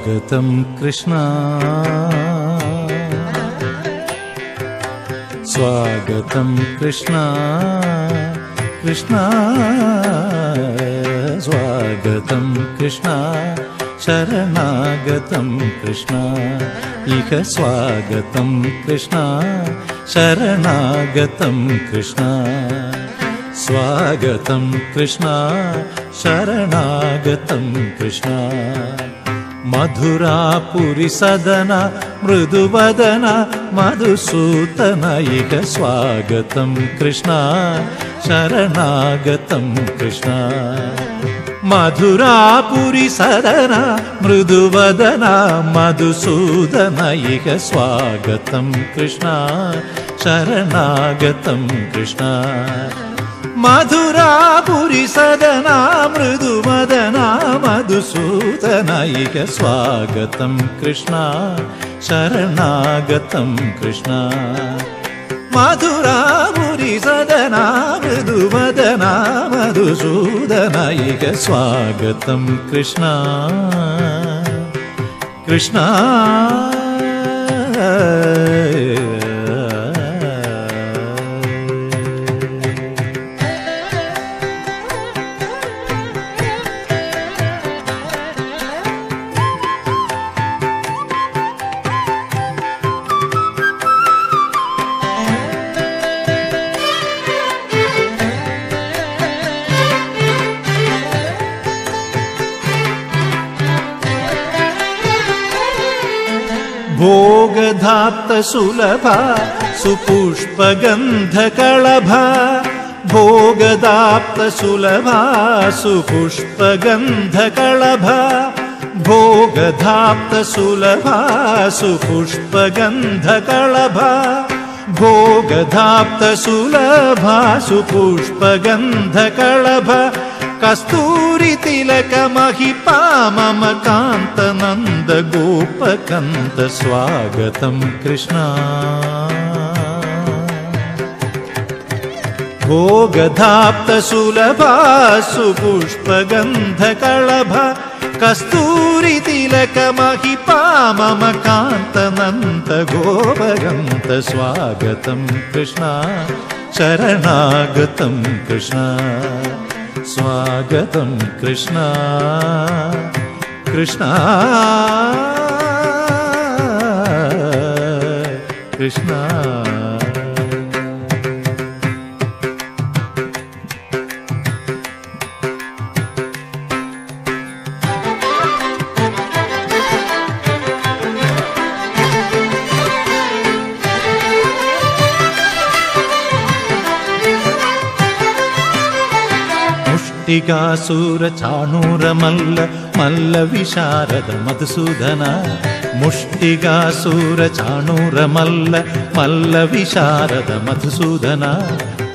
स्वागतं कृष्ण स्वागतं कृष्ण कृष्ण स्वागतं कृष्ण शरणागतं कृष्ण इह स्वागतं कृष्ण शरणागतं कृष्ण स्वागतं कृष्ण शरणागतं कृष्ण मधुरापुरी सदन मृदुवदन मधुसूदन इह स्वागतं कृष्ण शरणागतं कृष्ण मधुरापुरी सदन मृदुवदन मधुसूदन इह स्वागतं कृष्ण शरणागतं कृष्ण मधुरापुरी सदन मृदुवदन मधुसूदन इह स्वागतं कृष्ण शरणागतं कृष्ण मधुरापुरी सदन मृदुवदन मधुसूदन इह स्वागतं कृष्ण कृष्ण भोगधाप्त सुलभ सुपुष्पगन्धकलभ भोगधाप्त सुलभ सुपुष्पगन्धकलभ भोगधाप्त सुलभ सुपुष्पगन्धकलभ भोगधाप्त सुलभ सुपुष्पगन्धकलभ कस्तूरी तिलक महिपा मम कांत नंद गोपकंत स्वागतं कृष्ण भोगधाप्त सुलभ सुपुष्पगन्धकलभ कस्तूरी तिलक महिपा मम कांत नंद गोपकंत स्वागतं कृष्ण शरणागतं कृष्ण स्वागतं कृष्ण कृष्ण कृष्ण मुष्टिकासुर चाणूर मल्ल मल्ल विशारद मधुसूदन मुष्टिकासुर चाणूर मल्ल मल्ल विशारद मधुसूदन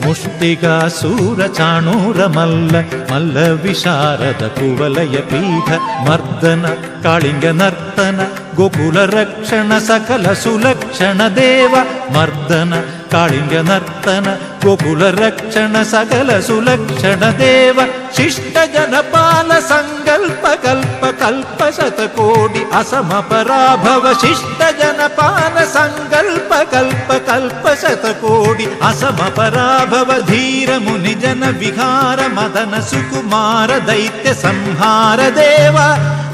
मुष्टिकासुर चाणूर मल्ल मल्ल विशारद कुवलय पीठ मर्दन कालिंग नर्तन गोकुल रक्षण सकल सुलक्षण देव मर्दन कालिंग नर्तन गोकुल रक्षण सकल सुलक्षण देव शिष्ट जनपाल संकल्प कल्प कल्प शतकोटि असम पराभव शिष्ट जनपाल संकल्प कल्प कल्प शतकोटि असम पराभव धीर मुनि जन विहार मदन सुकुमार दैत्य संहार देव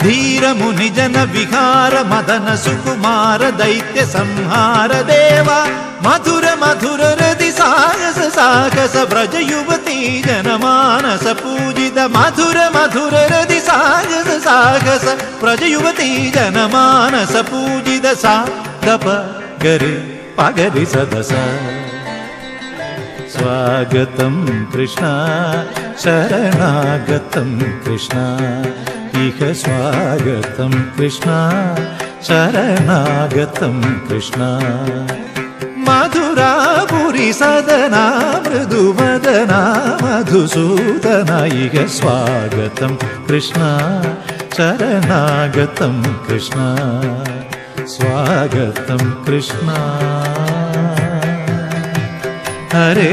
धीर मुनि जन विहार मदन सुकुमार दैत्य संहार देव मधुर मधुर हृदि साहस साहस ब्रज युवती जनमानस पूजित मधुर मधुर हृदि साहस साहस ब्रज युवती जनमानस पूजित सा दप गरे पगरि सदस स्वागतं कृष्ण शरणागतं कृष्ण इह स्वागतं कृष्ण शरणागतं कृष्ण मधुरापुरी सदन मृदुवदन मधुसूदन इह स्वागतं कृष्ण शरणागतं कृष्ण स्वागतं कृष्ण हरे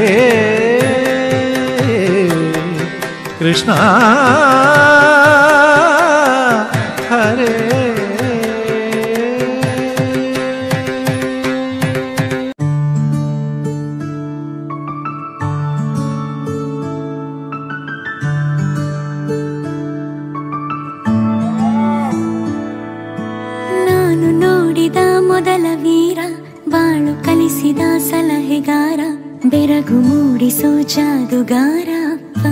कृष्ण हरे ಸಲಹೆಗಾರ, ಬೆರಗು ಮೂಡಿಸೋ ಜಾದುಗಾರ ಅಪ್ಪ.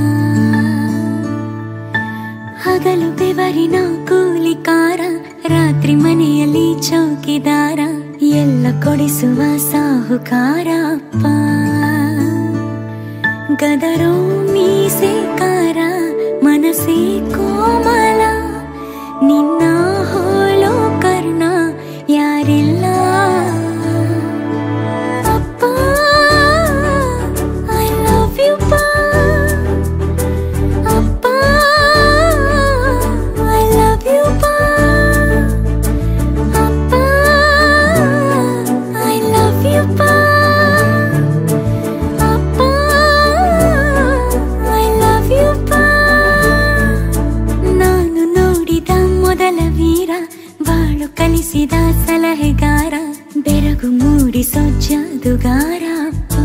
ಹಗಲು ಬೆವರಿನ ಕೂಲಿಕಾರ, ರಾತ್ರಿ ಮನೆಯಲ್ಲಿ ಚೌಕಿದಾರ, ಎಲ್ಲ ಕೊಡಿಸುವ ಸಾಹುಕಾರ ಅಪ್ಪ. ಗದರೋ ಮೀಸೆಕಾರ, ಮನಸ್ಸೇ ಕೋಮಲ, ನಿನ್ನ ಹೋಲೋ ಕರ್ಣ ಯಾರಿಲ್ಲ ಅಪ್ಪ. ಐ ಲವ್ ಯು ಪಾ ಅಪ್ಪ, ಐ ಲವ್ ಯು ಪಾ ಅಪ್ಪ, ಐ ಲವ್ ಯು ಪಾ ಅಪ್ಪ, ಐ ಲವ್ ಯು ಪಾ. ನಾನು ನೋಡಿದ ಮೊದಲ ವೀರ, ಬಾಳು ಕಲಿಸಿದ ಸಲಹೆಗಾರ, ಬೆರಗು ಮೂಡಿಸೋ ಜಾದುಗಾರ ಅಪ್ಪ.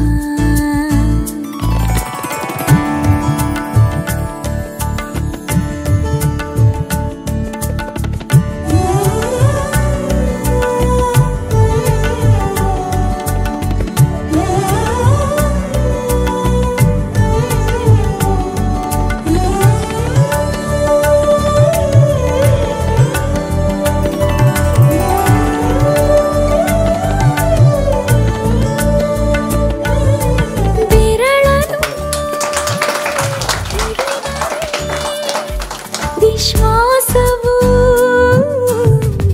ವಿಶ್ವಾಸವು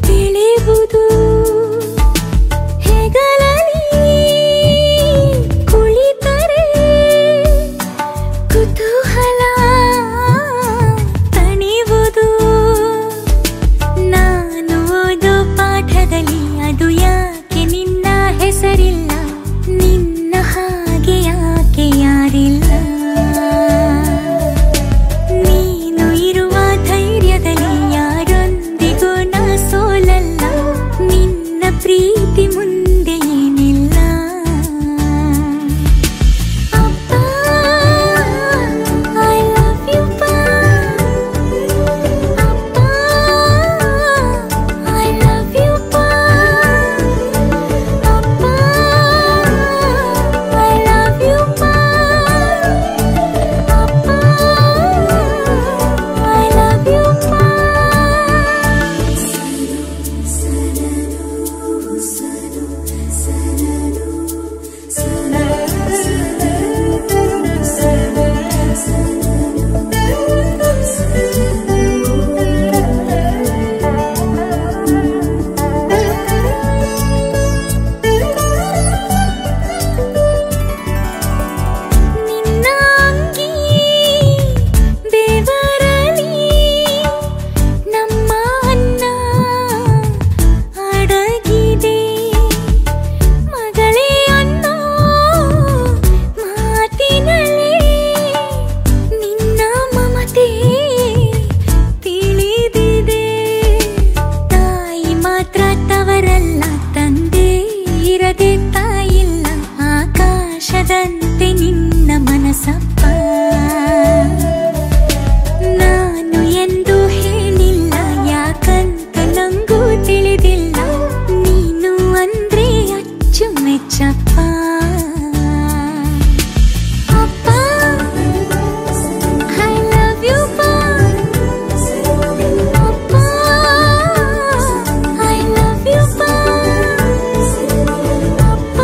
ಬೆಳೆಯುವುದು ಹೆಗಲಲ್ಲಿ ಕುಳಿತರೆ, ಕುತೂಹಲ ತಣಿವುದು. ನಾನು ಓದೋ ಪಾಠದಲ್ಲಿ ಅದು ಯಾಕೆ ನಿನ್ನ ಹೆಸರಿಲ್ಲ, ನಿನ್ನ ಹಾಗೆ ಯಾಕೆ ಯಾರಿಲ್ಲ. ಯಾರೊಂದಿಗೂ ನಾ ಸೋಲಲ್ಲ, ನಿನ್ನ ಪ್ರೀತಿ ಮುಂದೆ ಏನಿಲ್ಲ ಅಪ್ಪ. ಐ ಲವ್ ಯು ಪಾ ಅಪ್ಪ, ಐ ಲವ್ ಯು ಪಾ ಅಪ್ಪ, ಐ ಲವ್ ಯು ಪಾ ಅಪ್ಪ, ಐ ಲವ್ ಯು ಪಾ. ನಿನ್ನ ಅಂಗಿ ಬೆವರಲಿ ನಮ್ಮ ಅನ್ನ ಅಡಗಿದೆ, ಮಗಳೇ ಅನ್ನೋ ಮಾತಿನಲ್ಲಿ ನಿನ್ನ ಮಮತೆ ತಿಳಿದಿದೆ. ತಾಯಿ ಮಾತ್ರ ತವರಲ್ಲ, ತಂದೆ ಇರದೆ ತಾಯಿಲ್ಲ, ಆಕಾಶದಂತೆ ನಿನ್ನ ಮನಸ್ಸಪ್ಪ. ನಾನು ಎಂದು ಹೇಳಿಲ್ಲ, ಯಾಕಂತ ನಂಗೂ ತಿಳಿದಿಲ್ಲ, ನೀನು ಅಂದ್ರೆ ಅಚ್ಚುಮೆಚ್ಚಪ್ಪ ಅಪ್ಪ. ಐ ಲವ್ ಯು ಪಾ ಅಪ್ಪ, ಐ ಲವ್ ಯು ಪಾ ಅಪ್ಪ,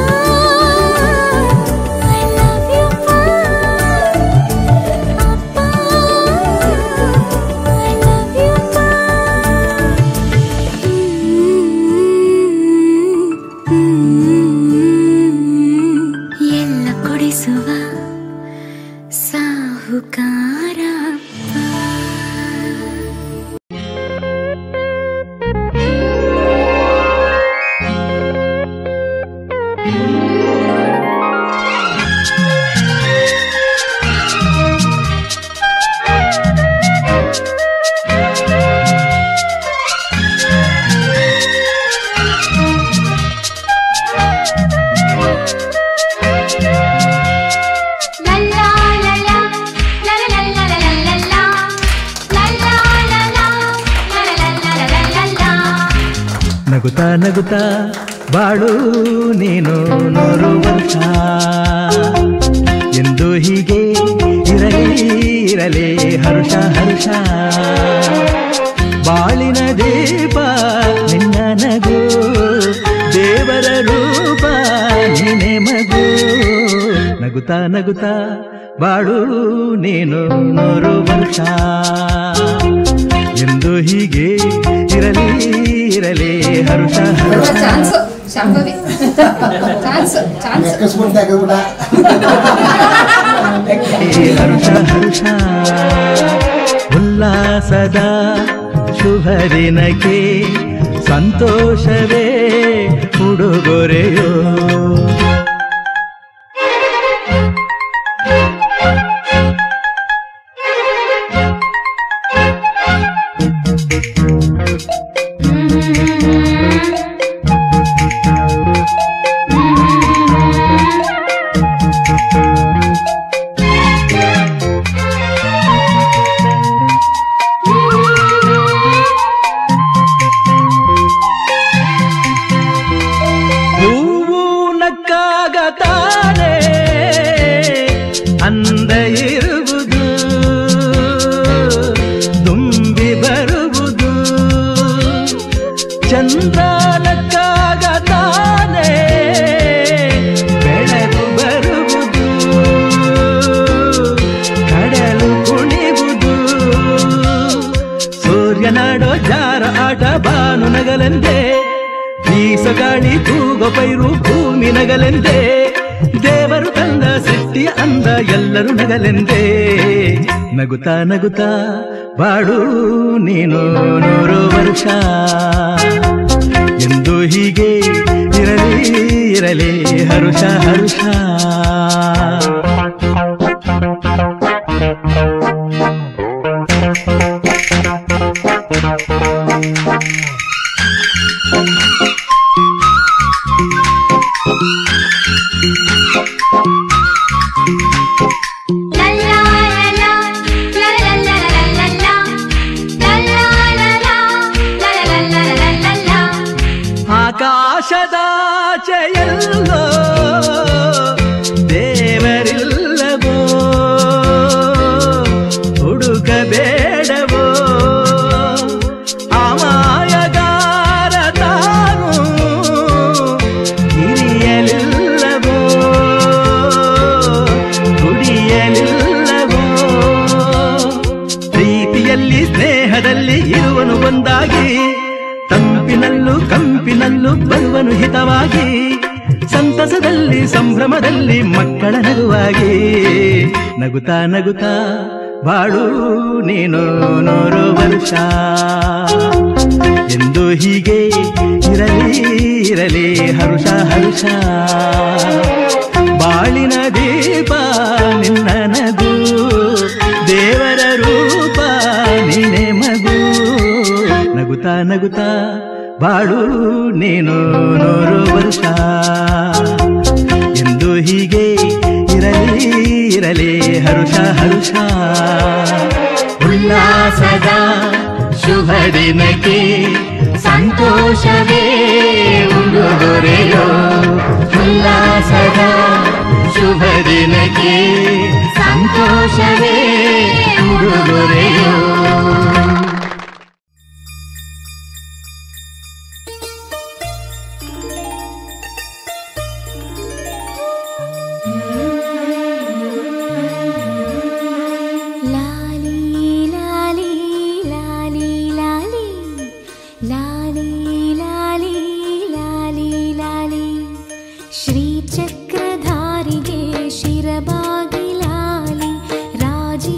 ಐ ಲವ್ ಯು ಪಾ ಅಪ್ಪ, ಐ ಲವ್ ಯು ಪಾ. ಎಲ್ಲ ಕೊಡಿಸುವ ಸಾಹುಕಾರ ಅಪ್ಪ. ನಗುತ್ತಾ ನಗುತ್ತಾ ಬಾಳು ನೀನು ನೋರುವ ಎಂದು ಹೀಗೆ ಇರಲಿ ಹರುಷ ಹರುಷ. ಬಾಳಿನ ದೀಪ ನಿನ್ನ ನಗು, ದೇವರ ರೂಪ ನೀನೆ ಮಗು. ನಗುತ್ತಾ ನಗುತ್ತಾ ಬಾಳು ನೀನು 100 ವರ್ಷ. ಎಂದು ಹೀಗೆ ಇರಲಿ ಹರುಷ ಹರುಷ. ಹರುಷ ಹರುಷ. ಉಲ್ಲಾಸದ ಶುಭ ದಿನಕ್ಕೆ ಸಂತೋಷವೇ ಉಡುಗೊರೆಯೋ. ಅಂದ ಇರುವುದು ತುಂಬಿ ಬರುವುದು, ಚಂದ್ರನಕ್ಕಾಗ ತಾನೇ ಬೆಳಕು ಬರುವುದು, ಕಡಲು ಕುಣಿವುದು, ಸೂರ್ಯನಾಡೋ ಜಾರ ಆಟ ಬಾನು ನಗಲೆಂದೇ, ಬೀಸಗಾಳಿ ತೂಗೋ ಪೈರು ಭೂಮಿ ನಗಲೆಂದೇ, ದೇವರು ತಂದ ಸೃಷ್ಟಿಯ ಅಂದ ಎಲ್ಲರೂ ನಗಲೆಂದೇ. ನಗುತ್ತಾ ನಗುತ್ತಾ ಬಾಳು ನೀನು 100 ವರ್ಷ. ಎಂದು ಹೀಗೆ ಇರಲಿ ಹರುಷ ಹರುಷ. ಆಕಾಶದಾಚೆಯಲ್ಲೋ ದೇವರಿಲ್ಲವೋ, ಹುಡುಕಬೇಡವೋ ಅಮಾಯಗಾರ ತಾನು ಹಿರಿಯಲಿಲ್ಲವೋ, ಕುಡಿಯಲಿಲ್ಲವೋ. ಪ್ರೀತಿಯಲ್ಲಿ ಸ್ನೇಹದಲ್ಲಿ ಇರುವನು ಒಂದಾಗಿ, ತಂಪಿನಲ್ಲೂ ಕಂಪಿನಲ್ಲೂ ಬರುವನು ಹಿತವಾಗಿ, ಸಂತಸದಲ್ಲಿ ಸಂಭ್ರಮದಲ್ಲಿ ಮಕ್ಕಳ ನಗುವಾಗಿ. ನಗುತ್ತಾ ನಗುತ್ತಾ ಬಾಳು ನೀನು 100 ವರ್ಷ. ಎಂದು ಹೀಗೆ ಇರಲಿ ಹರುಷ ಹರುಷ. ಬಾಳಿನ ದೀಪ ನಿನ್ನ ನಗು, ದೇವರ ರೂಪ ನೀನೆ ಮಗು. ನಗುತ್ತಾ ನಗುತ್ತಾ ಬಾಳು ನೀನು 100 ವರ್ಷ. ಎಂದು ಹೀಗೆ ಇರಲಿ ಹರುಷ ಹರುಷ. ಉಲ್ಲಾಸದ ಶುಭ ದಿನಕ್ಕೆ ಸಂತೋಷವೇ ಉಡುಗೊರೆಯೋ. ಉಲ್ಲಾಸದ ಶುಭ ದಿನಕ್ಕೆ ಸಂತೋಷವೇ ಉಡುಗೊರೆಯೋ. ಶ್ರೀಚಕ್ರಧಾರಿಗೆ ಶಿರಬಾಗಿ ಲಾಲಿ, ರಾಜಿ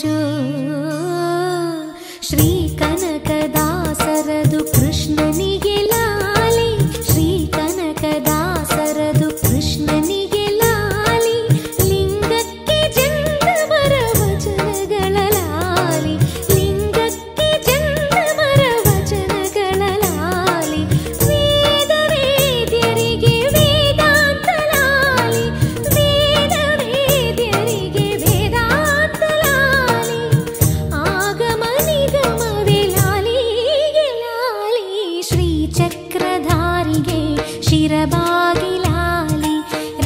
ಜೋ ಶ್ರೀ ಕನಕದಾಸರದು ಕೃಷ್ಣನಿಗೆ ಲಾಲಿ ಶ್ರೀ ಕನಕದಾಸರದು ಕೃಷ್ಣನಿಗೆ ಲಾಲಿ ಲಿಂಗಕ್ಕೆ ಚಂದಮರ ವಚನಗಳ ಲಾಲಿ ಲಿಂಗಕ್ಕೆ ಚಂದಮರ ವಚನಗಳ ಲಾಲಿ ವೇದ ವೇದ್ಯರಿಗೆ ವೇದಾಂತ ಲಾಲಿ ವೇದ ವೇದ್ಯರಿಗೆ ವೇದಾಂತ ಲಾಲಿ ಆಗಮ ನಿಗಮವೇ ಲಾಲಿಗೆ ಲಾಲಿ ಶ್ರೀ ಚಕ್ರಧಾರಿಗೆ ಶಿರಬಾಗಿ ಲಾಲಿ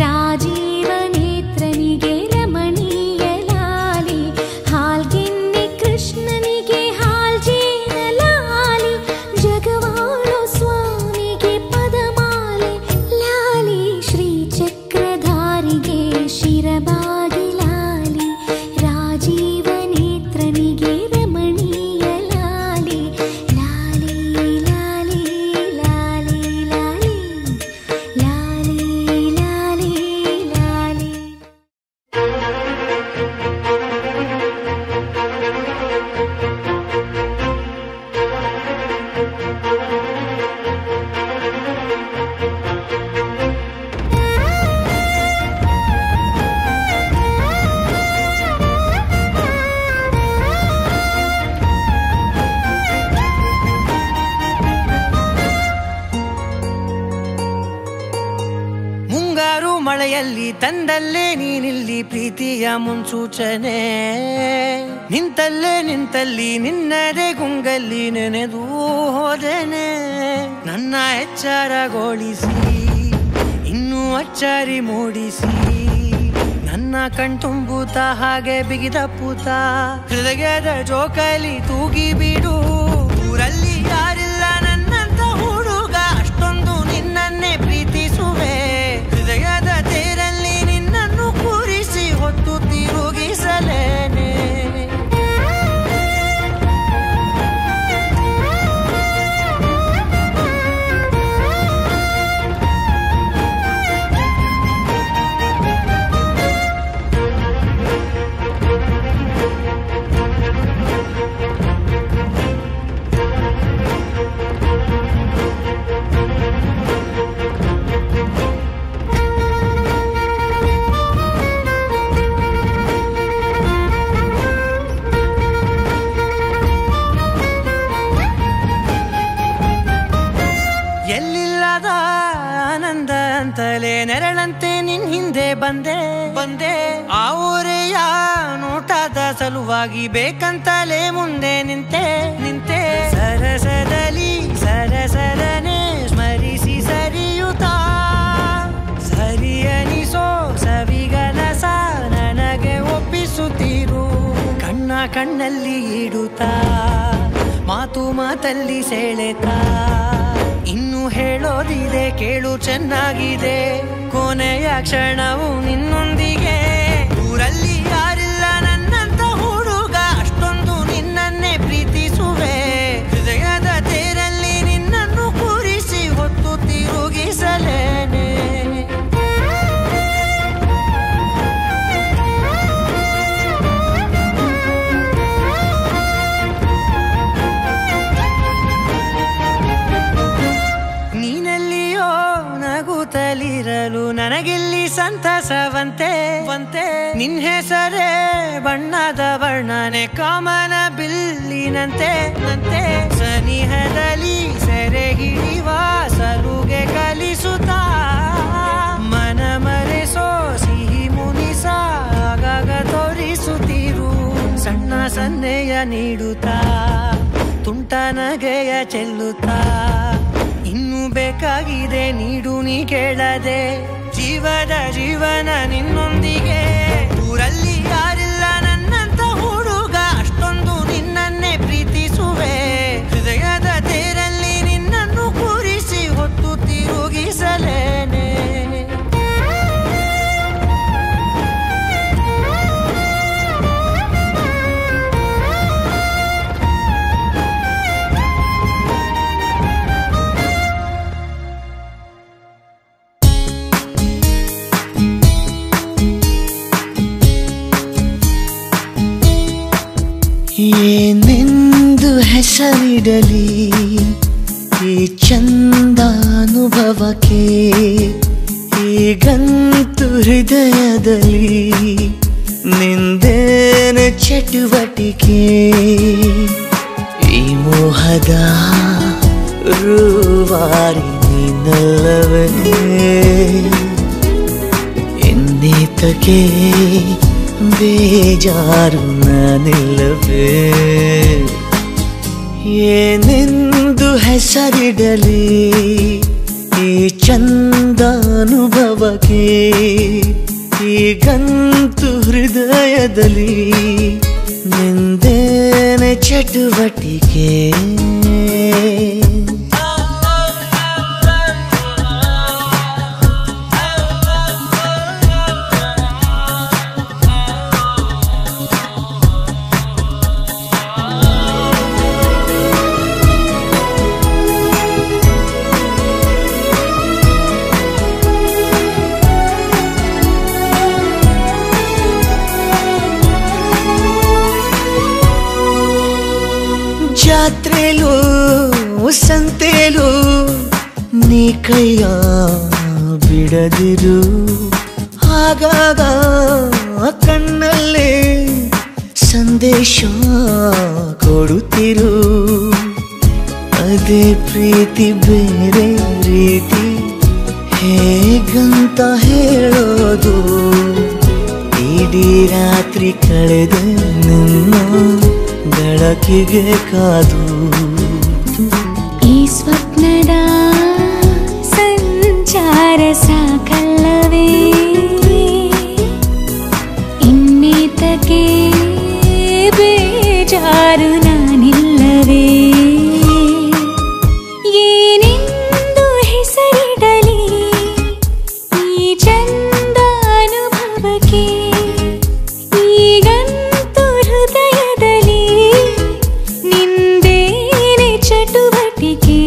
ರಾಜೀವ ನೇತ್ರನಿಗೆ ರಮಣೀಯ ಲಾಲಿ ಹಾಲ್ಗೆನ್ನೆ ಕೃಷ್ಣನಿಗೆ ಹಾಲ್ಜೇನ ಲಾಲಿ ಜಗವಾಳೋ ಸ್ವಾಮಿಗೆ ಪದಮಾಲೆ ಲಾಲಿ ಶ್ರೀ ಚಕ್ರಧಾರಿಗೆ ಶಿರಬಾಗಿ ಲಾಲಿ ರಾಜೀವ ನೇತ್ರನಿಗೆ ರಮಣೀಯ ಲಾಲಿ ಲಾಲಿ ಲಾಲಿ ಲಾಲಿ ಲಾಲಿ ಲಾಲಿ ಲಾಲಿ ಲಾಲಿ ಮುಂಗಾರು ಮಳೆಯಲ್ಲಿ ತಂದಲ್ಲೇ ನೀನಿಲ್ಲಿ ಪ್ರೀತಿಯ ಮುನ್ಸೂಚನೆ ನಿಂತಲ್ಲೇ ನಿಂತಲ್ಲಿ ನಿನ್ನದೇ ಗುಂಗಲ್ಲಿ ನೆನೆದು ಹೋದೆನೆ ನನ್ನ ಎಚ್ಚರಗೊಳಿಸಿ ಇನ್ನೂ ಅಚ್ಚರಿ ಮೂಡಿಸಿ ನನ್ನ ಕಣ್ತುಂಬುತ್ತ ಹಾಗೆ ಬಿಗಿದಪ್ಪುತ್ತ ಹೃದಯದ ಜೋಕಾಲಿ ತೂಗಿ ಬಿಡು ಊರಲ್ಲಿ ಯಾರಿಲ್ಲ ನನ್ನಂತ ಹುಡುಗ ಅಷ್ಟೊಂದು ನಿನ್ನನ್ನೇ ಪ್ರೀತಿಸುವೆ ಹೃದಯದ ತೇರಲ್ಲಿ ನಿನ್ನನ್ನು ಕೂರಿಸಿ ಹೊತ್ತು ತಿರುಗಿಸಲೇನೆ ಎಲ್ಲಿಲ್ಲದ ಆನಂದ ಅಂತಲೇ ನೆರಳಂತೆ ನಿನ್ ಹಿಂದೆ ಬಂದೆ ಆ ಊರೆಯ ನೋಟದ ಸಲುವಾಗಿ ಬೇಕಂತಲೇ ಮುಂದೆ ನಿಂತೆ ಸರಸದಲ್ಲಿ ಸರಸರನೆ ಸ್ಮರಿಸಿ ಸರಿಯುತ್ತಾ ಸರಿಯನಿಸೋ ಸವಿಗನಸ ನನಗೆ ಒಪ್ಪಿಸುತ್ತೀರು ಕಣ್ಣಲ್ಲಿ ಇಡುತ್ತಾ ಮಾತು ಮಾತಲ್ಲಿ ಸೆಳೆತಾ ಇನ್ನು ಹೇಳೋದಿದೆ ಕೇಳು ಚೆನ್ನಾಗಿದೆ ಕೊನೆಯ ಕ್ಷಣವು ನಿನ್ನೊಂದಿಗೆ ಊರಲ್ಲಿ ಯಾರಿಲ್ಲ ನನ್ನಂತ ಹುಡುಗ ಅಷ್ಟೊಂದು ನಿನ್ನನ್ನೇ ಪ್ರೀತಿಸುವೆ ಹೃದಯದ ತೇರಲ್ಲಿ ನಿನ್ನನ್ನು ಕೂರಿಸಿ ಹೊತ್ತು ತಿರುಗಿಸಲೇನೆ ನೀನೆಲ್ಲಿಯೋ ನಗುತ್ತಲಿರಲು ನನಗಿಲ್ಲಿ ಸಂತಸವಂತೆ ನಿನ್ ಹೆಸರೇ ಬಣ್ಣದ ವರ್ಣನೆ ಕಾಮನ ಬಿಲ್ಲಿನಂತೆ ಸನಿಹದಲ್ಲಿ ಸೆರೆ ಹಿಡಿಯುವ ಸಲುಗೆ ಕಲಿಸುತ್ತಾ ಮನ ಮರೆಸೋ ಸಿಹಿ ಮುನಿಸ ಆಗಾಗ ತೋರಿಸುತ್ತಿರು ಸಣ್ಣ ಸನ್ನೆಯ ನೀಡುತ್ತಾ ತುಂಟ ನಗೆಯ ಚೆಲ್ಲುತ್ತಾ ಇನ್ನು ಬೇಕಾಗಿದೆ ನೀಡು ನೀ ಕೇಳದೆ ಜೀವನ ನಿನ್ನೊಂದಿಗೆ ಊರಲ್ಲಿ ಯಾರಿಲ್ಲ ನನ್ನಂತ ಹುಡುಗ ಅಷ್ಟೊಂದು ನಿನ್ನನ್ನೇ ಪ್ರೀತಿಸುವೆ ಹೃದಯದ ತೇರಲ್ಲಿ ನಿನ್ನನ್ನು ಕೂರಿಸಿ ಹೊತ್ತು ತಿರುಗಿಸಲೇನೆ ಹೆಸರಿಡಲಿ ಈ ಚಂದಾನುಭವಕ್ಕೆ ಈಗಂತೂ ಹೃದಯದಲ್ಲಿ ನಿಂದೇನ ಚಟುವಟಿಕೆ ಈ ಮೋಹದ ರೂವಾರಿ ನೀನಲ್ಲವೇ ಎನ್ನೇತಕ್ಕೆ ಬೇಜಾರು ನಾನಿಲ್ಲವೇ ಏನೆಂದು ಹೆಸರಿಡಲಿ ಈ ಚಂದಾನುಭವಕ್ಕೆ ಈಗಂತೂ ಹೃದಯದಲ್ಲಿ ನಿಂದೇನೆ ಚಟುವಟಿಕೆ ಜಾತ್ರೆಲೂ ಸಂತೆಲೂ ನೀ ಕೈಯ ಬಿಡದಿರು ಆಗಾಗ ಕಣ್ಣಲ್ಲೇ ಸಂದೇಶ ಕೊಡುತ್ತಿರು ಅದೇ ಪ್ರೀತಿ ಬೇರೆ ರೀತಿ ಹೇಗಂತ ಹೇಳೋದು ಇಡೀ ರಾತ್ರಿ ಕಳೆದ ನಿನ್ನ ಬೆಳಕಿಗೆ ಕಾದು ಈ ಸ್ವಪ್ನದ ಸಂಚಾರ ಸಾಕಲ್ಲವೇ ಇನ್ನೇತಕ್ಕೆ ಬೇಜಾರು ನಾನಿಲ್ಲವೇ ಏನೆಂದು ಹೆಸರಿಡಲಿ ಈ ಚಂದ ಅನುಭವಕ್ಕೆ ಈಗಂತೂ ಹೃದಯದಲ್ಲಿ ನಿಂದೇನೆ ಚಟುವಟಿಕೆ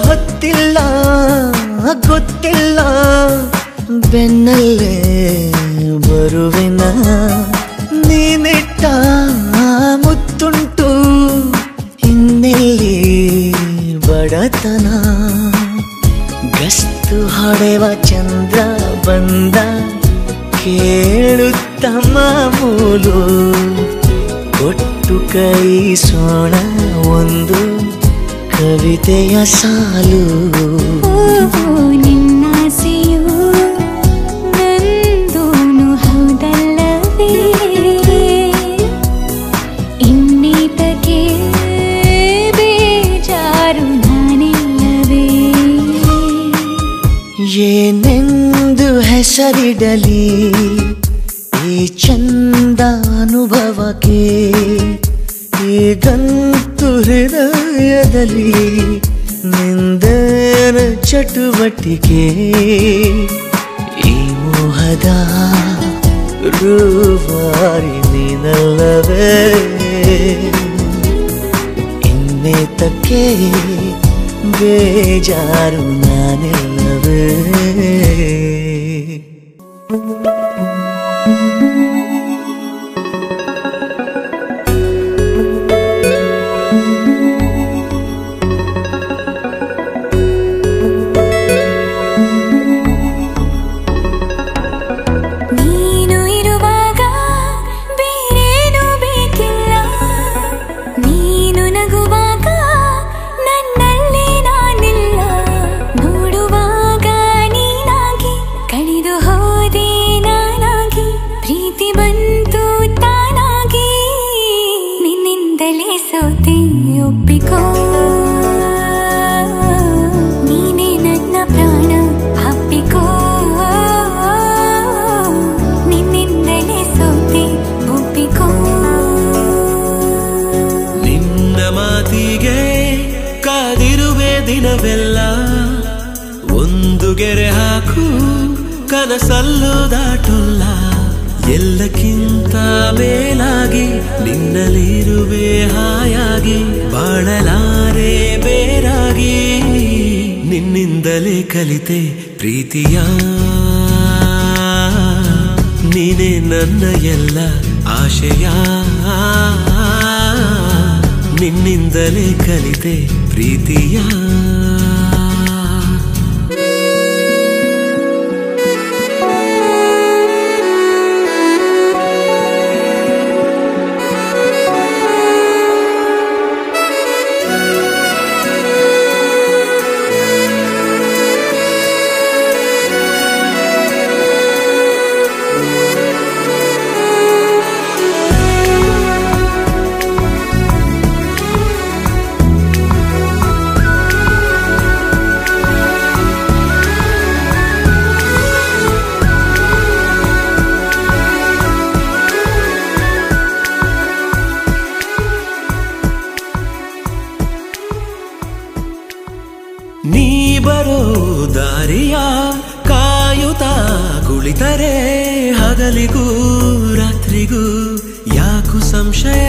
ಹೊತ್ತಿಲ್ಲ ಗೊತ್ತಿಲ್ಲ ಬೆನ್ನಲ್ಲೇ ಬರುವೆನ ನೀನಿಟ್ಟ ಮುತ್ತುಂಟು ಇನ್ನೆಲ್ಲಿ ಬಡತನ ಗಸ್ತು ಹೊಡೆವ ಚಂದ್ರ ಬಂದ ಕೇಳುತ್ತ ಮಾಮೂಲು ಕೊಟ್ಟು ಕೈಸೋಣ ಒಂದು ಕವಿತೆಯ ಸಾಲು ನಿನ್ನಾಸೆಯು ನಂದೂನು ಹೌದಲ್ಲವೇ ಇನ್ನೀತಕ್ಕೆ ಬೇಜಾರು ನಾನಿಲ್ಲವೇ ಏನೆಂದು ಹೆಸರಿಡಲಿ ಈ ಚಂದಾನುಭವಕ್ಕೆ ಈಗಂತೂ ಹೃದಯದಲ್ಲಿ ನಿಂದನ ಚಟುವಟಿಕೆ ಈ ಮೋಹದ ರೂವಾರಿ ನೀನಲ್ಲವೇ ಇನ್ನೇತಕ್ಕೆ ಬೇಜಾರು ನಾನಿಲ್ಲವೇ ನೀನು ಇರುವಾಗ ಬೇರೇನು ಬೇಕಿಲ್ಲ ನೀನು ನಗುವಾಗ ನನ್ನಲ್ಲಿ ನಾನಿಲ್ಲ ನೋಡುವಾಗ ನೀನಾಗಿ ಕಳೆದು ಹೋದೆ ನಾನಾಗಿ ಪ್ರೀತಿ ಕನಸಲ್ಲೂ ದಾಟುಲ್ಲ ಎಲ್ಲಕ್ಕಿಂತ ಮೇಲಾಗಿ ನಿನ್ನಲಿರುವೆ ಹಾಯಾಗಿ ಬಾಳಲಾರೆ ಬೇರಾಗಿ ನಿನ್ನಿಂದಲೇ ಕಲಿತೆ ಪ್ರೀತಿಯ ನೀನೇ ನನ್ನ ಎಲ್ಲ ಆಶಯ ನಿನ್ನಿಂದಲೇ ಕಲಿತೆ ಪ್ರೀತಿಯ ನೀ ಬರೋ ದಾರಿಯ ಕಾಯುತ್ತಾ ಕುಳಿತರೆ ಹಗಲಿಗೂ ರಾತ್ರಿಗೂ ಯಾಕು ಸಂಶಯ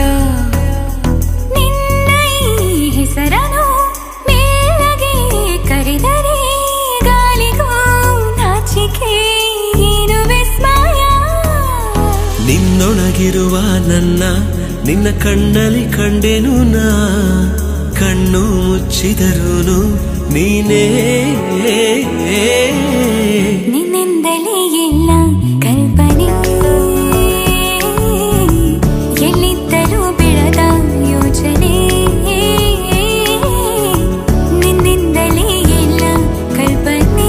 ನಿನ್ನ ಈ ಹೆಸರನು ಮೇಲಗೆ ಕರೆದರೆ ಗಾಳಿಗೂ ನಾಚಿಕೆ ಏನು ವಿಸ್ಮಯ ನಿನ್ನೊಳಗಿರುವ ನನ್ನ ನಿನ್ನ ಕಣ್ಣಲ್ಲಿ ಕಂಡೆನು ನಾ ಕಣ್ಣು ಮುಚ್ಚಿದರೂನು ನೀನೇ ನಿನ್ನಿಂದಲೇ ಎಲ್ಲ ಕಲ್ಪನೆ ಎಲ್ಲಿದ್ದರೂ ಬೆಳೆದ ಯೋಚನೆ ನಿನ್ನಿಂದಲೇ ಎಲ್ಲ ಕಲ್ಪನೆ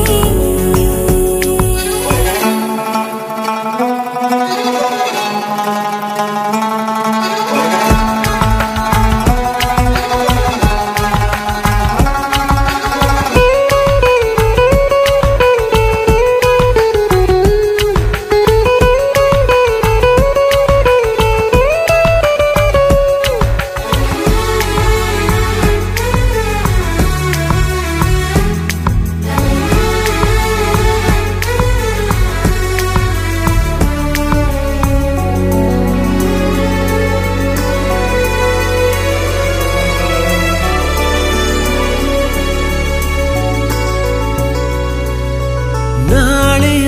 ನಾಳೆಯ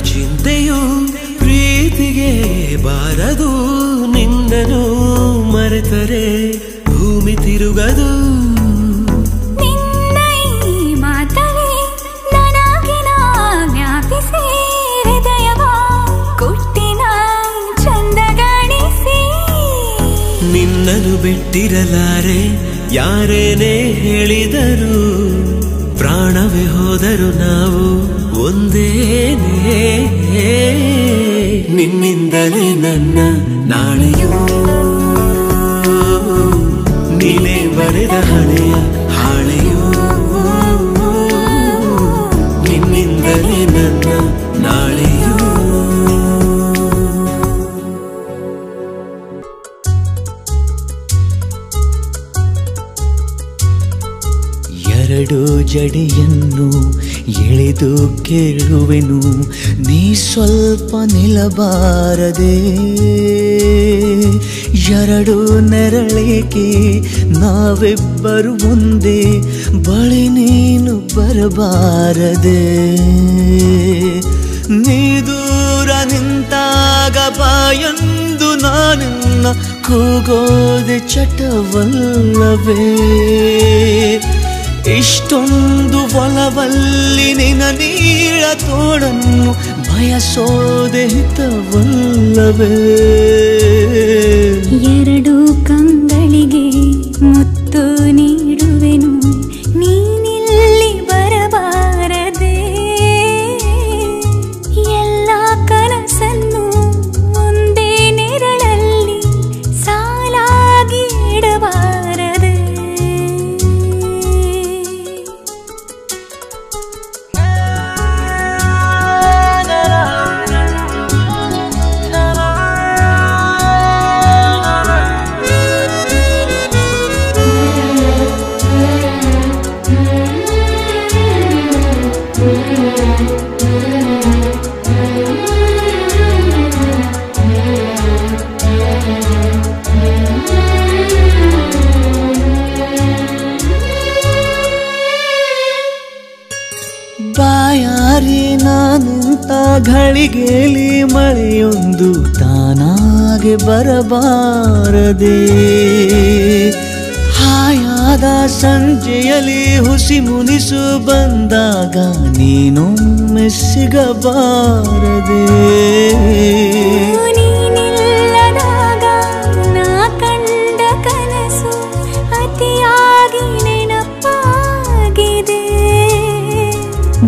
ಚಿಂತೆಯು ಪ್ರೀತಿಗೆ ಬಾರದು ನಿನ್ನನು ಮರೆತರೆ ಭೂಮಿ ತಿರುಗದು ನಿನ್ನ ಈ ಮಾತಲ್ಲಿ ನನಗಿನ ಜ್ಞಾಪಿಸಿ ಹೃದಯವ ಕೊಟ್ಟಿನ ಚಂದಗಾಣಿಸಿ ನಿನ್ನನು ಬಿಟ್ಟಿರಲಾರೆ ಯಾರೇನೇ ಹೇಳಿದರು ಪ್ರಾಣವೇ ಹೋದರು ನಾವು ಒಂದೇನೇ ನಿನ್ನಿಂದಲೇ ನನ್ನ ನಾಳೆಯೂ ನೀನೇ ಬರೆದ ಹಳೆಯ ಹಾಳೆಯೂ ನಿನ್ನಿಂದಲೇ ನನ್ನ ನಾಳೆಯೂ ಎರಡು ಜಡಿಯನ್ನು ಎಳೆದು ಕೇಳುವೆನು ನೀ ಸ್ವಲ್ಪ ನಿಲ್ಲಬಾರದೆ ಎರಡು ನೆರಳೇಕೆ ನಾವಿಬ್ಬರು ಒಂದೇ ಬಳಿ ನೀನು ಬರಬಾರದೆ ನೀ ದೂರ ನಿಂತಾಗ ಬಾಯಂದು ನಾನಿನ್ನ ಕೂಗೋದೆ ಚಟವಲ್ಲವೇ ಇಷ್ಟೊಂದು ಒಲವಲ್ಲಿ ನಿನ್ನ ನೀಳ ತೋಡನ್ನು ಬಯಸೋದೆ ಹಿತವಲ್ಲವೇ ಎರಡು ಕಂಗಳಿಗೆ ಮುತ್ತು ನೀಡುವೆನು ನೀನಿಲ್ಲಿ ಬರಬಾರದೆ ಎಲ್ಲ ಕನಸನ್ನು ಒಂದೇ ನೆರಳಲ್ಲಿ ಸಾಲಾಗಿ ಇಡಬಾರದೆ ಗಳಿಗೆಯಲ್ಲಿ ಮಳೆಯೊಂದು ತಾನಾಗೆ ಬರಬಾರದೆ ಹಾಯಾದ ಸಂಜೆಯಲ್ಲಿ ಹುಸಿ ಮುನಿಸು ಬಂದಾಗ ನೀನೊಮ್ಮೆ ಸಿಗಬಾರದೆ ನೀನಿಲ್ಲದಾಗ ನಾ ಕಂಡ ಕನಸು ಅತಿಯಾಗಿ ನೆನಪಾಗಿದೆ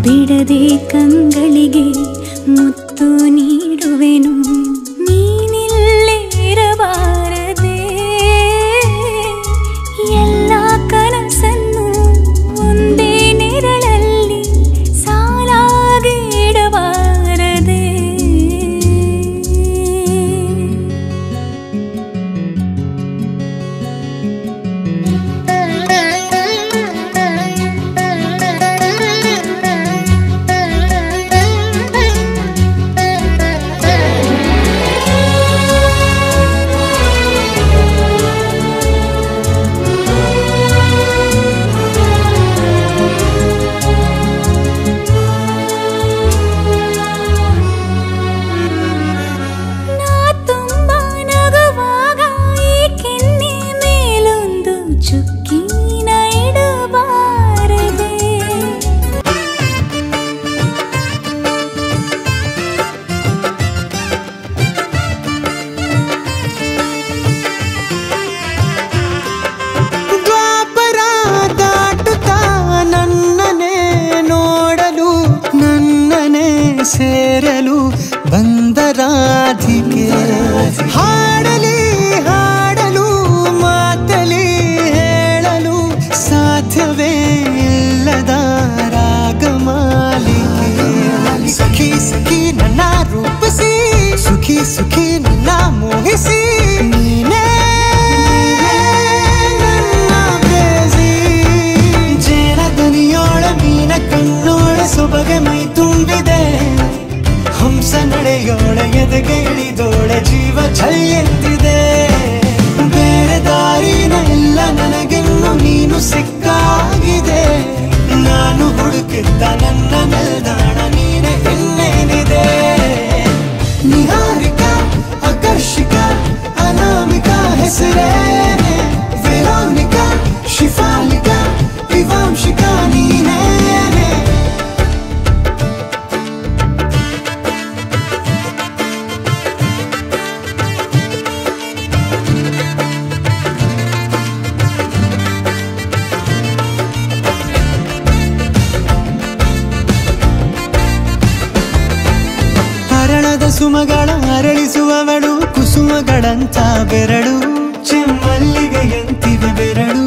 ಬಿಡದೆ ಕಂಗಳಿಗೆ ಮುತ್ತು ನೀಡುವೆನು ನೀನಿಲ್ಲೇ ಇರಬಾರದೆ ಎಲ್ಲ ಕನಸನ್ನು ಒಂದೇ ನೆರಳಲ್ಲಿ ಸಾಲಾಗಿ ಇಡಬಾರದೆ ಸೇರಲು ಬಂದ ರಾಧಿಕೆ ಹಾಡಲಿ ಹಾಡಲು ಮಾತಲಿ ಹೇಳಲು ಸಾಧ್ಯವೇ ಇಲ್ಲದ ರಾಗಮಾಲಿಕೆ ಸಖಿ ಸಖಿ ನನ್ನ ರೂಪಿಸಿ ಸುಖಿ ಸುಖಿ ನನ್ನ ಮೋಹಿಸಿ ನೀನೇ ನನ್ನ ಬೇಸಿ ಜೇನ ದನಿಯೋಳ ಮೀನ ಕಣ್ಣೋಳ ಸೊಬಗೆ ಮೈ ತುಂಬಿದೆ ಹಂಸ ನಡೆಯೋಳ ಎದೆಗೆ ಇಳಿದೋಳ ಜೀವ ಛಲ್ಲೆಂದಿದೆ ಬೇರೆ ದಾರಿನ ಇಲ್ಲ ನನಗೆನ್ನು ನೀನು ಸಿಕ್ಕಾಗಿದೆ ನಾನು ಹುಡುಕಿದ್ದ ನನ್ನ ನಿಲ್ದಾಣ ನೀನೆ ಇನ್ನೇನಿದೆ ನಿಹಾರಿಕಾ ಆಕರ್ಷಿಕಾ ಅನಾಮಿಕಾ ಹೆಸರೇನೆ ವೆರೋನಿಕಾ ಶಿಫಾಲಿಕಾ ವಿವಾಂಶಿಕಾ ನೀನೇನೆ ಸುಮಗಳ ಅರಳಿಸುವವಳು ಕುಸುಮಗಳಂತ ಬೆರಳು ಚೆಮ್ಮಲ್ಲಿಗೆಯಂತಿವೆ ಬೆರಳು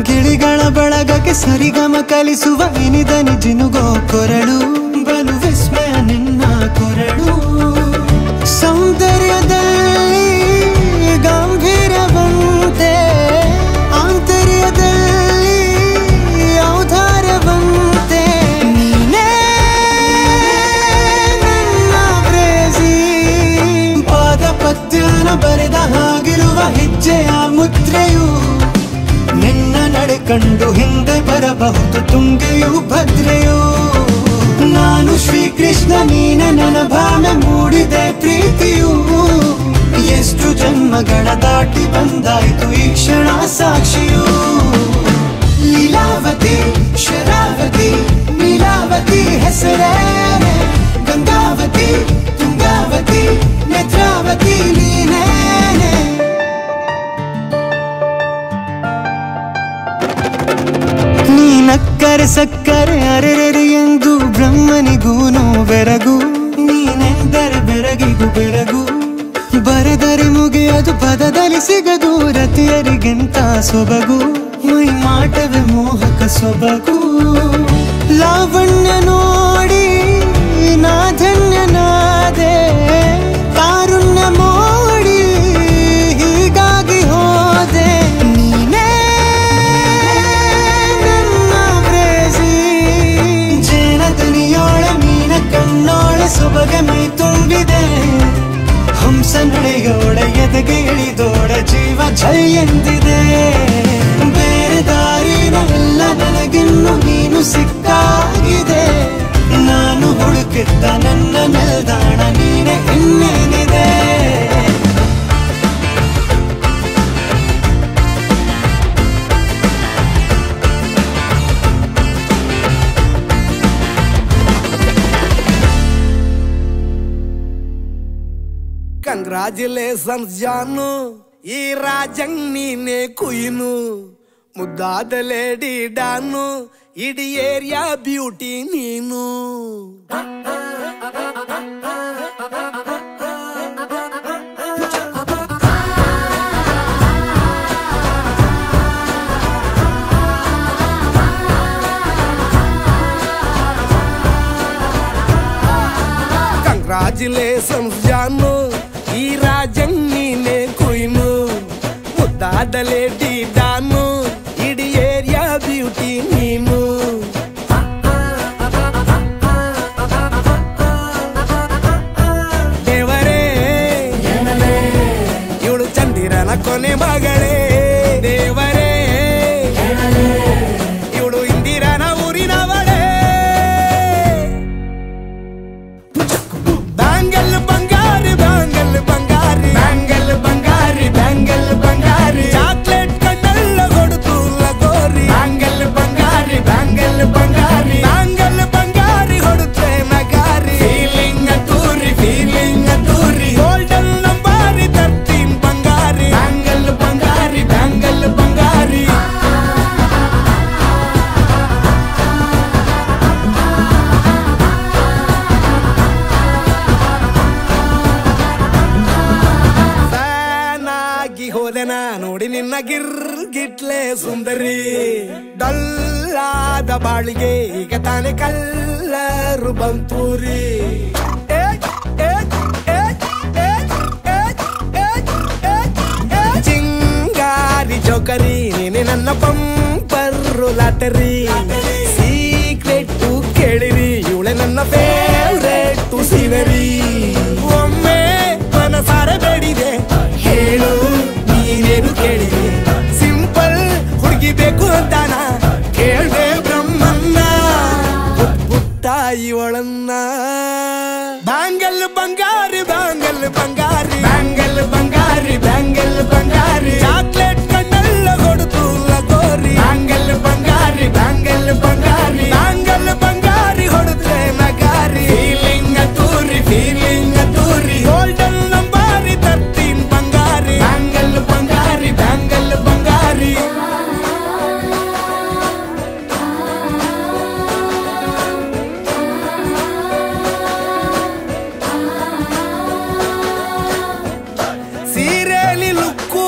ಗಿಳಿಗಳ ಬಳಗಕ್ಕೆ ಸರಿಗಮ ಕಲಿಸುವ ಇನಿದನಿ ಜಿನುಗೋ ಕೊರಳು ಬಲು ವಿಸ್ಮಯ ನಿನ್ನ ಕೊರಳು ಸೌಂದರ್ಯದಲ್ಲಿ ಗಂಭೀರವಂತೆ ಆಂತರ್ಯದಲ್ಲಿ ಔದಾರ್ಯವಂತೆ ನೀನೇ ಪತ್ಯನ ಬರೆದ ಹಾಗಿರುವ ಹೆಜ್ಜೆಯ ಮುದ್ರೆಯು ನಿನ್ನ ನಡೆ ಕಂಡು ಹಿಂದೆ ಬರಬಹುದು ತುಂಗೆಯು ಭದ್ರೆಯು ನಾನು ಶ್ರೀಕೃಷ್ಣ ನೀನೆ ನನ್ನ ಭಾವನೆ ಮೂಡಿದೆ ಪ್ರೀತಿಯು ಎಷ್ಟು ಜನ್ಮಗಳ ದಾಟಿ ಬಂದಾಯ್ತು ಈ ಕ್ಷಣ ಸಾಕ್ಷಿಯು ಲೀಲಾವತಿ ಶರಾವತಿ ನೀಲಾವತಿ ಹೆಸರೇನೆ ಗಂಗಾವತಿ ತುಂಗಾವತಿ ನೇತ್ರಾವತಿ ನೀನೇನೆ ನೀನಕ್ಕರೆ ಸಕ್ಕರೆ ಅರೆರೆ ಎಂದು ಬ್ರಹ್ಮನಿಗೂನು ಬೆರಗು ನೀನೆಂದರೆ ಬೆರಗಿಗೂ ಬೆರಗು ಬರೆದರೆ ಮುಗಿಯದು ಪದದಲ್ಲಿ ಸಿಗದು ರತಿಯರಿಗಿಂತ ಸೊಬಗು ಮೈ ಮಾಟವೇ ಮೋಹಕ ಸೊಬಗು ಲಾವಣ್ಯ ನೋಡಿ ನಾ ಧನ್ಯನಾದೆ ಕಾರುಣ್ಯ ಮೋಡಿ ಹೀಗಾಗಿ ಹೋದೆ ನೀನೇ ನನ್ನ ಪ್ರೇಸಿ ಜೇನ ದನಿಯೋಳ ಮೀನ ಕಣ್ಣೋಳ ಸೊಬಗೆ ಮೈ ತುಂಬಿದೆ ಹಂಸ ನಡೆಯೋಳ ಎದೆಗೆ ಇಳಿದೋಳ ಜೀವ ಛಲ್ಲೆಂದಿದೆ ಬೇರೆ ದಾರಿನ ಎಲ್ಲ ನನಗಿನ್ನು ನೀನು ಸಿಕ್ಕಾಗಿದೆ ನಾನು ಹುಡುಕಿದ್ದ ನನ್ನ ನಿಲ್ದಾಣ ನೀನೆ ಇನ್ನೇನಿದೆ. ಕಂಗ್ರಾಚುಲೇಷನ್ಸ್ ಜಾನು, ಈ ರಾಜಂಗ್ ನೀನೆ ಕುಯ್ನು, ಮುದ್ದಾದ ಲೇಡಿ ಡಾನು, ಇಡೀ ಏರಿಯಾ ಬ್ಯೂಟಿ ನೀನು. ಕಂಗ್ರಾಚುಲೇಷನ್ಸ್ ಜಾನು, ಈ ರಾಜಂಗ್ ನೀನೆ ಕುಯ್ನು, ಮುದ್ದಾದ ಲೇಡಿ ಡಾನು, ಇಡೀ ಏರಿಯಾ ಬ್ಯೂಟಿ ನೀನು. ದೇವರೇ ಇವಳು ಚಂದಿರನ ಕೊನೆ ಮಗಳೇ, ದೇವರೇ ಇವಳು ಇಂದಿರನ ಊರಿನವಳೇ. ಬ್ಯಾಂಗಲ್ ಬಂಗಾರಿ ಬ್ಯಾಂಗಲ್ ಬಂಗಾರಿ ಬ್ಯಾಂಗಲ್ ಬಂಗಾರಿ ಬ್ಯಾಂಗಲ್ ಬಂಗಾರಿ, ಚಾಕ್ಲೇಟ್ ಕಣ್ಣೆಲ್ಲ ಕೊಡುತ್ತು ಲಗೋರಿ. ಬ್ಯಾಂಗಲ್ ಬಂಗಾರಿ ಬ್ಯಾಂಗಲ್ ಬಂಗಾರಿ ಬ್ಯಾಂಗಲ್ ಬಂಗಾರಿ ಹೊಡುತ್ತೆ ನಗಾರಿ. ಫೀಲಿಂಗ್ ತೂರಿ ಗೋಲ್ಡನ್ ನಂಬಾರಿ 13 ಬಂಗಾರಿ. ಬ್ಯಾಂಗಲ್ ಬಂಗಾರಿ ಬ್ಯಾಂಗಲ್ ಬಂಗಾರಿ. ಹೋದೆನಾ ನೋಡಿ ನಿನ್ನ ಗಿರ್ಗಿಟ್ಲೆ ಸುಂದರಿ, ಡಲ್ಲಾದ ಬಾಳಿಗೆ ಈಗ ತಾನೆ ಕಲ್ಲರು ಬಂತೂರಿ. ಚಿಂಗಾರಿ ಜೋಕರಿ ನೀನೆ ನನ್ನ ಬಂಪರು ಲಾಟರಿ. ಸೀಕ್ರೆಟ್ ಕೇಳಿರಿ ಇವಳೆ ನನ್ನ ಫೇವ್ರೆಟ್ ಸೀನರಿ. ಒಮ್ಮೆ ಮನಸಾರೆ ಬೇಡಿದೆ ಹೇಳು ನೀನೇನು ಕೇಳಿದೆ, ಸಿಂಪಲ್ ಹುಡುಗಿ ಬೇಕು ಅಂತಾನ ಕೇಳ್ದೆ ಬ್ರಹ್ಮನ್ನ ಪುಟ್ಟ ಇವಳನ್ನ. ಬ್ಯಾಂಗಲ್ ಬಂಗಾರಿ ಬ್ಯಾಂಗಲ್ ಬಂಗಾರಿ ಬ್ಯಾಂಗಲ್ ಬಂಗಾರಿ ಬ್ಯಾಂಗಲ್ ಬಂಗಾರಿ, ಚಾಕ್ಲೇಟ್ ಕಣ್ಣೆಲ್ಲ ಕೊಡುತ್ತು ಲಗೋರಿ. ಬ್ಯಾಂಗಲ್ ಬಂಗಾರಿ ಬ್ಯಾಂಗಲ್ ಬಂಗಾರಿ ಬ್ಯಾಂಗಲ್ ಬಂಗಾರಿ ಹೊಡುತ್ತೆ ನಗಾರಿ. ಫೀಲಿಂಗ್ ತೂರಿ ಗೋಲ್ಡನ್ ನಂಬಾರಿ 13 ಬಂಗಾರಿ. ಬ್ಯಾಂಗಲ್ ಬಂಗಾರಿ ಬ್ಯಾಂಗಲ್ ಬಂಗಾರಿ. ಸೀರೆಲಿ ಲುಕ್ಕು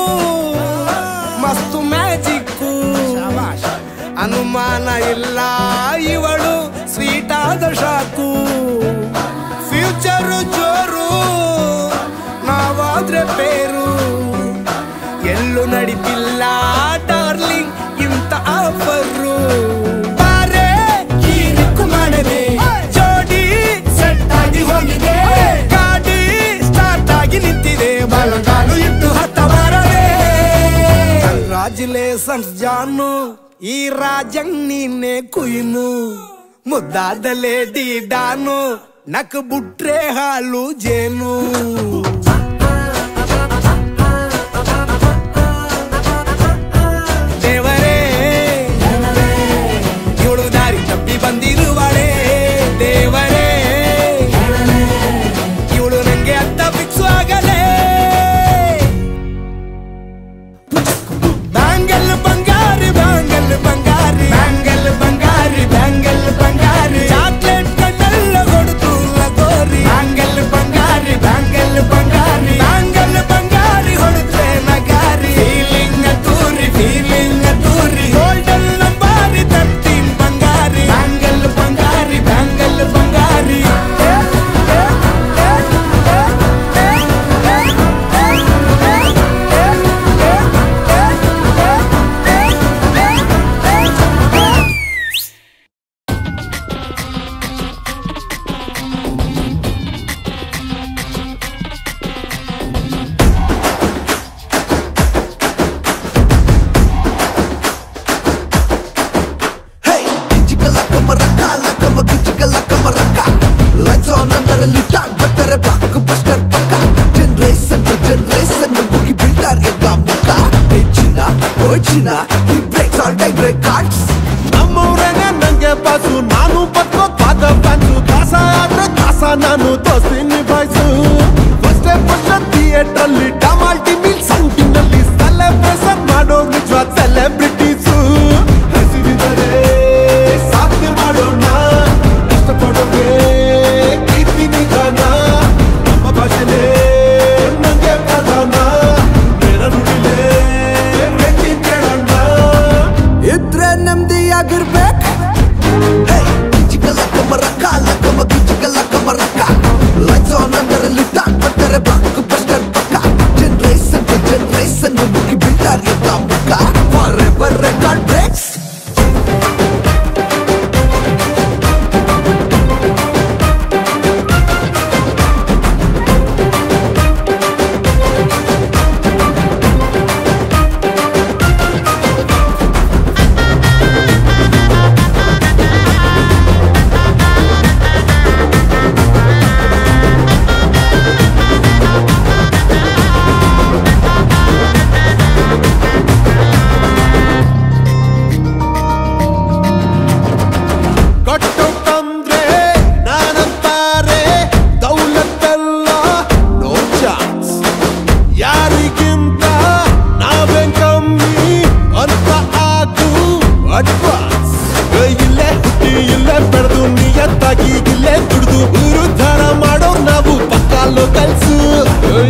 ಮಸ್ತು ಮ್ಯಾಜಿಕ್ಕು, ಅನುಮಾನ ಇಲ್ಲ ಇವಳು ಸ್ವೀಟ್ ಆದ ಶಾಕು. ಫ್ಯೂಚರು ಜೋರು ನಾವಾದ್ರೆ ಬೇರು, ಎಲ್ಲೂ ನಡೀತಿಲ್ಲ ಡಾರ್ಲಿಂಗ್ ಇಂತ ಆಫರು. ಬಾರೆ ಕೀರಿಕ್ಕು ಮಾಡದೆ ಜೋಡಿ ಸೆಟ್ ಆಗಿ ಹೋಗಿದೆ, ಗಾಡಿ ಸ್ಟಾರ್ಟ್ ಆಗಿ ನಿಂತಿದೆ, ಬಲಗಾಲು ಇಟ್ಟು ಹತ್ತ ಬಾರದೆ. ಕಂಗ್ರಾಚುಲೇಷನ್ಸ್ ಜಾನು, ಈ ರಾಜಂಗ್ ನೀನೆ ಕುಯ್ನು, ಮುದ್ದಾದ ಲೇಡಿ ಡಾನು, ನಕ್ ಬುಟ್ರೆ ಹಾಲು ಜೇನು. ದೇವರೇ ಇವಳು ದಾರಿ ತಪ್ಪಿ ಬಂದಿರುವಳೆ, ದೇವರೇ ಇವಳು ನಂಗೆ ಅಂತ ಫಿಕ್ಸು ಆಗಲೇ. ಬ್ಯಾಂಗಲ್ ಬಂಗಾರಿ ಬ್ಯಾಂಗಲ್ ಬಂಗಾರಿ ಬ್ಯಾಂಗಲ್ ಬಂಗಾರಿ ಬ್ಯಾಂಗಲ್ ಬಂಗಾರಿ, ಚಾಕ್ಲೇಟ್ ಕಣ್ಣೆಲ್ಲ ಕೊಡುತ್ತು ಲಗೋರಿ. ಬ್ಯಾಂಗಲ್ ಬಂಗಾರಿ ಬ್ಯಾಂಗಲ್ ಬಂಗಾರಿ ಚಿನ್ನ ಈ breaks all time break cards ನಮ್ಮೂರೇನೆ ನಂಗೆ ಬಾಸು ನಾನು ಬದುಕೋ ಪಾದ ಫ್ಯಾನ್ಸು ಕಾಸ ಆದ್ರೆ ಕಾಸ ನಾನು ದೋಸ್ತಿ ನಿಭಾಯಿಸು ಫಸ್ಟ್ ಥಿಯೇಟರ್ ಅಲ್ಲಿ ಟಮಾಲ್ಟಿ ಮೀಲ್ ಸಂಕಿನಲ್ಲಿ ಸೆಲೆಬ್ರೇಷನ್ ಮಾಡೋ ನಿಜವಾದ ಸೆಲೆಬ್ರಿಟೀಸು ಹಸಿರಿದರೆ ಸಾಧನೆ ಮಾಡೋಣ ಕಷ್ಟಪಡೋಗೆ ಕೀರ್ತಿ ನಿಧಾನ ನಮ್ಮ ಭಾಷೆನೇ ನಂಗೆ ಪ್ರಧಾನ ಬೇಡ ನುಡಿಲೇ ವ್ಯಕ್ತಿ ಕೇಳೋಣ ಇದ್ರೆ ನೆಮ್ಮದಿಯಾಗಿರ್ಬೇಕು ಗಿಜಿಗಲ್ಲ ಕಮರಕ್ಕ ಲಕ್ಕಮ ಗಿಜಿಗಲ್ಲ ಕಮರಕ್ಕ ಲೈಟ್ಸ್ ಆನ್ ಅದರಲ್ಲಿ ಟಾಕ್ ಬರ್ತಾರೆ ಬ್ಲಾಕ್ ಬಸ್ಟರ್ ಪಕ್ಕ ಜನರೇಷನ್ ಮುಗಿ ಬಿಟ್ಟಾರೆ ತಾಂಬಕ್ಕ ಫಾರೆವರ್ ರೆಕಾರ್ಡ್ ಬ್ರೇಕ್ಸ್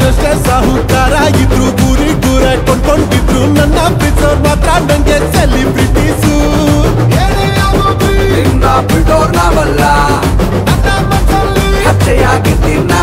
ಎಷ್ಟೇ ಸಾಹುಕಾರ ಇದ್ರು ಗುರಿ ಗುರ ಕೊಂಡ್ಕೊಂಡಿದ್ರು ನನ್ನ ಪ್ರೀತಿಸೋರ್ ಮಾತ್ರ ನಂಗೆ ಸೆಲಿಬ್ರಿಟೀಸು ಬಿಡೋರ್ ನಾವಲ್ಲ ಹತ್ಯೆಯಾಗಿದ್ದೀನಿ